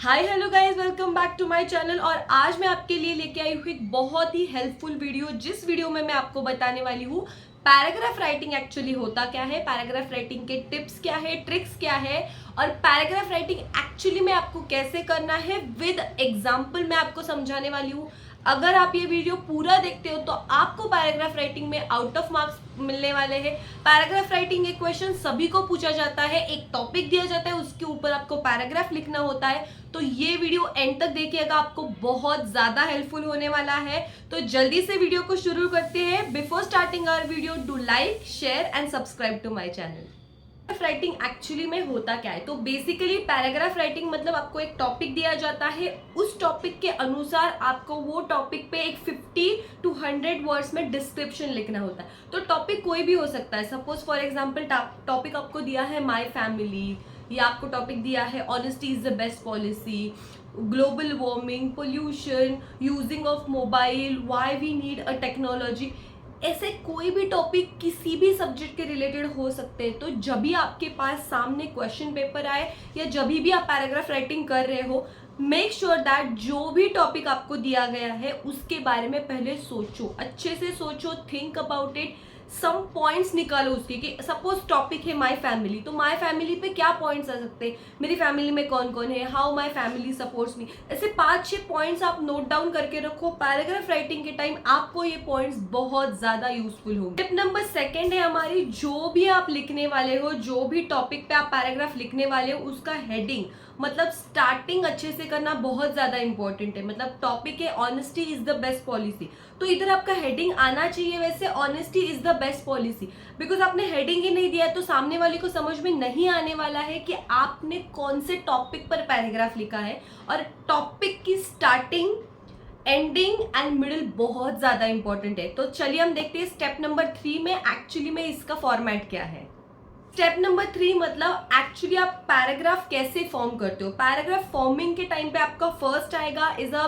Hi hello guys, welcome back to my channel. और आज मैं आपके लिए लेके आई हूँ एक बहुत ही हेल्पफुल वीडियो, जिस वीडियो में मैं आपको बताने वाली हूँ पैराग्राफ राइटिंग एक्चुअली होता क्या है, पैराग्राफ राइटिंग के टिप्स क्या है, ट्रिक्स क्या है, और पैराग्राफ राइटिंग एक्चुअली में आपको कैसे करना है विद एग्जाम्पल मैं आपको समझाने वाली हूँ। अगर आप ये वीडियो पूरा देखते हो तो आपको पैराग्राफ राइटिंग में आउट ऑफ मार्क्स मिलने वाले हैं। पैराग्राफ राइटिंग एक क्वेश्चन सभी को पूछा जाता है, एक टॉपिक दिया जाता है, उसके ऊपर आपको पैराग्राफ लिखना होता है। तो ये वीडियो एंड तक देखिएगा, आपको बहुत ज्यादा हेल्पफुल होने वाला है। तो जल्दी से वीडियो को शुरू करते हैं। Before starting our video, do like, share and subscribe to my channel. Paragraph writing actually में होता क्या है? तो बेसिकली पैराग्राफ राइटिंग मतलब आपको एक टॉपिक दिया जाता है, उस टॉपिक के अनुसार आपको वो टॉपिक पे एक 50 to 100 वर्ड्स में डिस्क्रिप्शन लिखना होता है। तो टॉपिक कोई भी हो सकता है। सपोज फॉर एग्जांपल टॉपिक आपको दिया है माय फैमिली, या आपको टॉपिक दिया है honesty is the best policy, global warming, pollution, using of mobile, why we need a technology. ऐसे कोई भी टॉपिक किसी भी सब्जेक्ट के रिलेटेड हो सकते हैं। तो जब भी आपके पास सामने क्वेश्चन पेपर आए या जब भी आप पैराग्राफ राइटिंग कर रहे हो, मेक श्योर दैट जो भी टॉपिक आपको दिया गया है उसके बारे में पहले सोचो, अच्छे से सोचो, think about it, some points निकालो उसके। कि सपोज टॉपिक है माय फैमिली, तो माय फैमिली पे क्या पॉइंट्स आ सकते हैं, मेरी फैमिली में कौन कौन है, हाउ माय फैमिली सपोर्ट्स मी। ऐसे 5-6 पॉइंट्स आप नोट डाउन करके रखो। पैराग्राफ राइटिंग के टाइम आपको ये पॉइंट्स बहुत ज्यादा यूजफुल होंगे। टिप नंबर 2 है हमारी, जो भी आप लिखने वाले हो, जो भी टॉपिक पे आप पैराग्राफ लिखने वाले हो, उसका हेडिंग मतलब स्टार्टिंग अच्छे से करना बहुत ज्यादा इंपॉर्टेंट है। मतलब टॉपिक है honesty is the best policy, तो इधर आपका हेडिंग आना चाहिए वैसे honesty is the best policy. Because आपने हेडिंग ही नहीं दिया है तो सामने वाले को समझ में नहीं आने वाला है कि आपने कौन से टॉपिक पर पैराग्राफ लिखा है। और टॉपिक की स्टार्टिंग, एंडिंग एंड मिडिल बहुत ज्यादा इंपॉर्टेंट है। तो चलिए हम देखते हैं स्टेप नंबर 3 में एक्चुअली में इसका फॉर्मेट क्या है। स्टेप नंबर 3 मतलब एक्चुअली आप पैराग्राफ कैसे फॉर्म करते हो। पैराग्राफ फॉर्मिंग के टाइम पे आपका फर्स्ट आएगा is a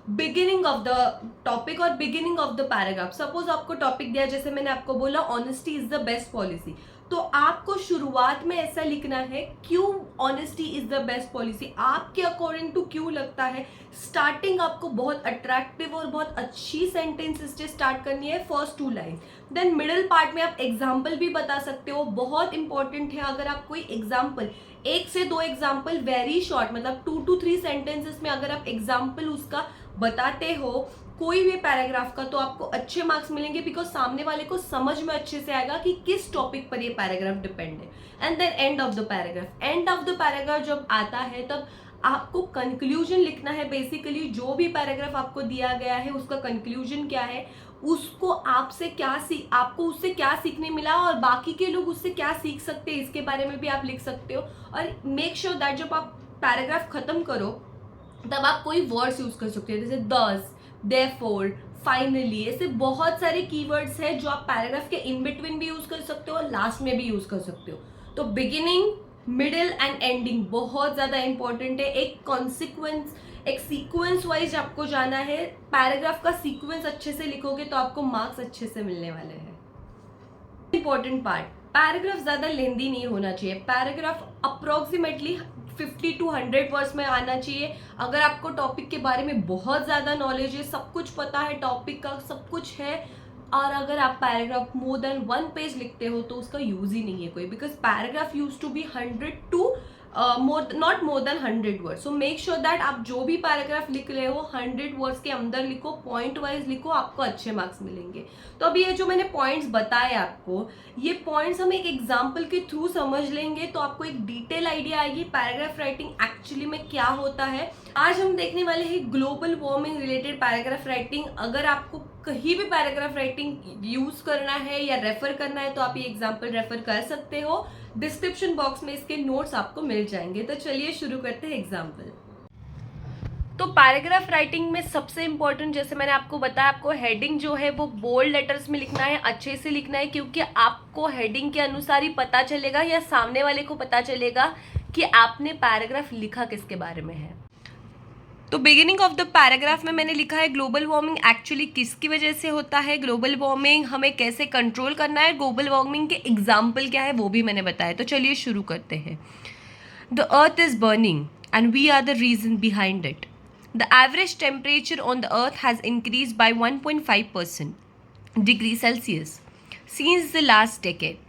beginning of the topic और beginning of the paragraph. Suppose आपको टॉपिक दिया, जैसे मैंने आपको बोला honesty is the best policy, तो आपको शुरुआत में ऐसा लिखना है क्यों honesty is the best policy, आपके अकॉर्डिंग टू क्यों लगता है। स्टार्टिंग आपको बहुत अट्रैक्टिव और बहुत अच्छी सेंटेंस से स्टार्ट करनी है, first 2 line. Then middle part में आप एग्जाम्पल भी बता सकते हो, बहुत इंपॉर्टेंट है। अगर आप कोई एग्जाम्पल, 1 से 2 एग्जाम्पल वेरी शॉर्ट, मतलब 2 to 3 सेंटेंसेस में अगर आप एग्जाम्पल उसका बताते हो कोई भी पैराग्राफ का, तो आपको अच्छे मार्क्स मिलेंगे। बिकॉज सामने वाले को समझ में अच्छे से आएगा कि किस टॉपिक पर ये पैराग्राफ डिपेंड है। And then end of the paragraph, end of the paragraph जब आता है तब आपको कंक्लूजन लिखना है। बेसिकली जो भी पैराग्राफ आपको दिया गया है उसका कंक्लूजन क्या है, उसको आपसे क्या आपको उससे क्या सीखने मिला और बाकी के लोग उससे क्या सीख सकते हैं, इसके बारे में भी आप लिख सकते हो। और मेक श्योर दैट जब आप पैराग्राफ खत्म करो तब आप कोई वर्ड्स यूज कर सकते हो, जैसे दस, देयरफॉर, फाइनली। ऐसे बहुत सारे कीवर्ड्स हैं जो आप पैराग्राफ के इन बिटवीन भी यूज कर सकते हो और लास्ट में भी यूज कर सकते हो। तो बिगिनिंग, मिडिल एंड एंडिंग बहुत ज्यादा इंपॉर्टेंट है। एक कॉन्सिक्वेंस, एक सीक्वेंस वाइज आपको जाना है। पैराग्राफ का सीक्वेंस अच्छे से लिखोगे तो आपको मार्क्स अच्छे से मिलने वाले हैं। इंपॉर्टेंट पार्ट, पैराग्राफ ज्यादा लेंदी नहीं होना चाहिए। पैराग्राफ अप्रोक्सीमेटली 50 to 100 वर्ड्स में आना चाहिए। अगर आपको टॉपिक के बारे में बहुत ज्यादा नॉलेज है, सब कुछ पता है, टॉपिक का सब कुछ है, और अगर आप पैराग्राफ मोर देन 1 पेज लिखते हो तो उसका यूज ही नहीं है कोई। Because paragraph use to be 100 to not more than 100 words. So make sure that आप जो भी पैराग्राफ लिख रहे हो 100 वर्ड्स के अंदर लिखो, पॉइंट वाइज लिखो, आपको अच्छे मार्क्स मिलेंगे। तो अभी ये जो मैंने पॉइंट्स बताए आपको, ये पॉइंट्स हम एक एग्जाम्पल के थ्रू समझ लेंगे तो आपको एक डिटेल आइडिया आएगी पैराग्राफ राइटिंग एक्चुअली में क्या होता है। आज हम देखने वाले हैं global warming related paragraph writing. अगर आपको कहीं भी पैराग्राफ राइटिंग यूज करना है या रेफर करना है तो आप ये एग्जाम्पल रेफर कर सकते हो। डिस्क्रिप्शन बॉक्स में इसके नोट्स आपको मिल जाएंगे। तो चलिए शुरू करते हैं एग्जाम्पल। तो पैराग्राफ राइटिंग में सबसे इंपॉर्टेंट, जैसे मैंने आपको बताया, आपको हेडिंग जो है वो बोल्ड लेटर्स में लिखना है, अच्छे से लिखना है, क्योंकि आपको हेडिंग के अनुसार ही पता चलेगा या सामने वाले को पता चलेगा कि आपने पैराग्राफ लिखा किसके बारे में है। तो बिगिनिंग ऑफ द पैराग्राफ में मैंने लिखा है ग्लोबल वार्मिंग एक्चुअली किसकी वजह से होता है, ग्लोबल वार्मिंग हमें कैसे कंट्रोल करना है, ग्लोबल वार्मिंग के एग्जाम्पल क्या है वो भी मैंने बताया। तो चलिए शुरू करते हैं। The earth is burning and we are the reason behind it. The average temperature on the earth has increased by 1.5% degrees Celsius since the last decade.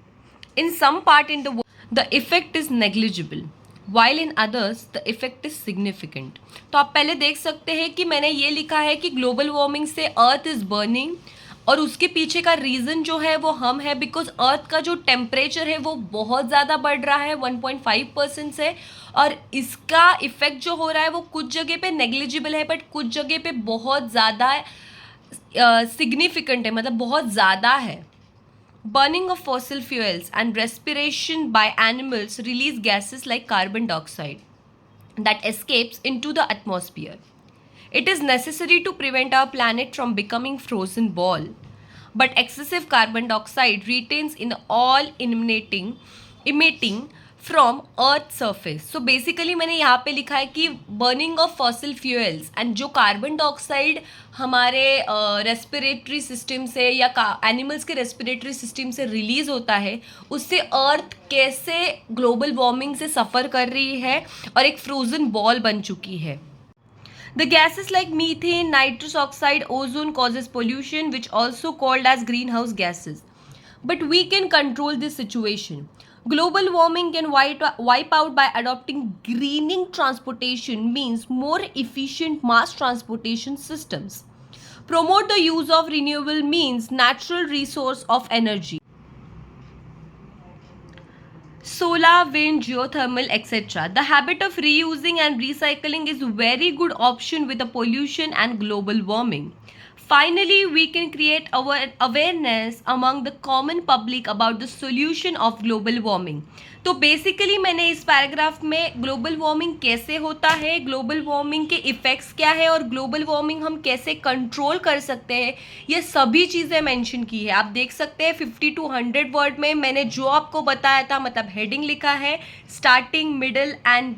In some part in the world, the effect is negligible, while in others the effect is significant. तो आप पहले देख सकते हैं कि मैंने ये लिखा है कि ग्लोबल वार्मिंग से अर्थ इज बर्निंग, और उसके पीछे का रीज़न जो है वो हम है, बिकॉज अर्थ का जो टेम्परेचर है वो बहुत ज़्यादा बढ़ रहा है 1.5% से, और इसका इफेक्ट जो हो रहा है वो कुछ जगह पे नेग्लिजिबल है, बट कुछ जगह पे बहुत ज़्यादा सिग्निफिकेंट है, मतलब बहुत ज़्यादा है. Burning of fossil fuels and respiration by animals release gases like carbon dioxide that escapes into the atmosphere. It is necessary to prevent our planet from becoming frozen ball, but excessive carbon dioxide retains in all emitting from earth surface. So basically मैंने यहाँ पे लिखा है कि burning of fossil fuels and जो carbon dioxide हमारे respiratory system से या एनिमल्स के रेस्पिरेटरी सिस्टम से रिलीज होता है, उससे अर्थ कैसे ग्लोबल वार्मिंग से सफ़र कर रही है और एक फ्रोजन बॉल बन चुकी है. The gases like methane, nitrous oxide, ozone causes pollution, which also called as greenhouse gases. But we can control this situation. Global warming can wipe out by adopting greening transportation, means more efficient mass transportation systems. Promote the use of renewable means natural resource of energy. Solar, wind, geothermal, etc. The habit of reusing and recycling is a very good option with the pollution and global warming. Finally, we can create awareness among the common public about the solution of global warming. तो basically मैंने इस paragraph में global warming कैसे होता है, global warming के effects क्या है और ग्लोबल वार्मिंग हम कैसे कंट्रोल कर सकते हैं, ये सभी चीज़ें मेंशन की है. आप देख सकते हैं 50 to 100 वर्ड में मैंने जो आपको बताया था, मतलब हेडिंग लिखा है, स्टार्टिंग, मिडल एंड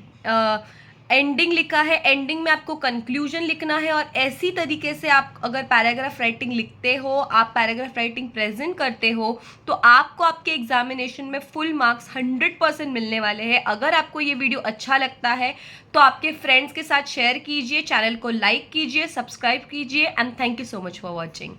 एंडिंग लिखा है. एंडिंग में आपको कंक्लूजन लिखना है, और ऐसी तरीके से आप अगर पैराग्राफ राइटिंग लिखते हो, आप पैराग्राफ राइटिंग प्रेजेंट करते हो, तो आपको आपके एग्जामिनेशन में फुल मार्क्स 100% मिलने वाले हैं. अगर आपको ये वीडियो अच्छा लगता है तो आपके फ्रेंड्स के साथ शेयर कीजिए, चैनल को लाइक कीजिए, सब्सक्राइब कीजिए, and thank you so much for watching.